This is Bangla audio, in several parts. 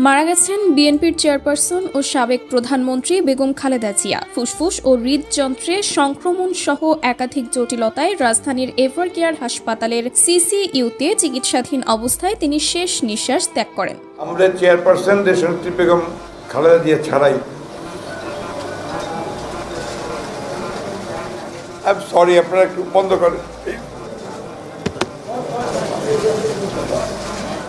মারা গেছেন বিএনপির চেয়ারপারসন ও সাবেক প্রধানমন্ত্রী বেগম খালেদা জিয়া। ফুসফুস ও হৃদযন্ত্রে সংক্রমণ সহ একাধিক জটিলতায় রাজধানীর এভারকেয়ার হাসপাতালের সিসিইউতে চিকিৎসাধীন অবস্থায় তিনি শেষ নিঃশ্বাস ত্যাগ করেন। আমাদের চেয়ারপারসন দেশনেত্রী বেগম খালেদা জিয়া ছাড়াই সরি, আপনারা একটু বন্ধ করেন।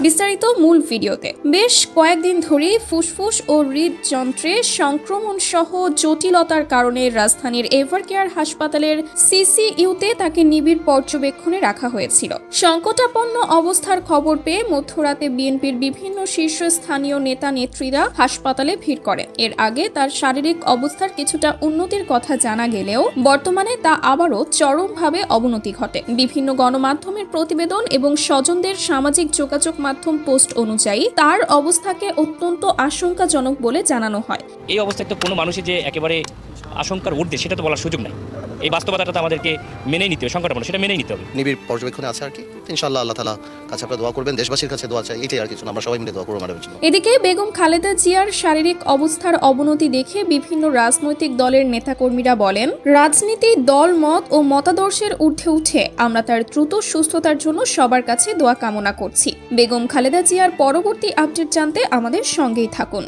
বিস্তারিত মূল ভিডিওতে। বেশ কয়েকদিন ধরেই ফুসফুস ও হৃদযন্ত্রে সংক্রমণ সহ জটিলতার কারণে রাজধানীর এভারকেয়ার হাসপাতালের সিসিইউতে তাকে নিবিড় পর্যবেক্ষণে রাখা হয়েছিল। সংকটাপন্ন অবস্থার খবর পেয়ে মধ্যরাতে বিএনপির বিভিন্ন শীর্ষস্থানীয় নেতা নেত্রীরা হাসপাতালে ভিড় করেন। এর আগে তার শারীরিক অবস্থার কিছুটা উন্নতির কথা জানা গেলেও বর্তমানে তা আবারও চরমভাবে অবনতি ঘটে। বিভিন্ন গণমাধ্যমের প্রতিবেদন এবং স্বজনদের সামাজিক যোগাযোগ মাধ্যম পোস্ট অনুযায়ী তার অবস্থাকে অত্যন্ত আশঙ্কাজনক বলে জানানো হয়। এই অবস্থায় তো কোনো মানুষই যে একেবারে আশঙ্কার ঊর্ধ্বে সেটা তো বলার সুযোগ নাই। এই বাস্তবতাটা তো আমাদেরকে মেনেই নিতে হবে, সংকটাপন্ন সেটা মেনেই নিতে হবে। নিবিড় পর্যবেক্ষণে আছে আর কি। ইনশাআল্লাহ আল্লাহ তাআলা কাছে আপনারা দোয়া করবেন, দেশবাসীর কাছে দোয়া চাই, এটাই আর কিছু না। আমরা সবাই মিলে দোয়া করব ম্যাডামের জন্য। এদিকে বেগম খালেদা জিয়ার শারীরিক অবস্থার অবনতি দেখে বিভিন্ন রাজনৈতিক দলের নেতাকর্মীরা বলেন, রাজনীতি দল মত ও মতাদর্শের ঊর্ধ্বে উঠে আমরা তার দ্রুত সুস্থতার জন্য সবার কাছে দোয়া কামনা করছি। বেগম খালেদা জিয়ার পরবর্তী আপডেট জানতে আমাদের সঙ্গেই থাকুন।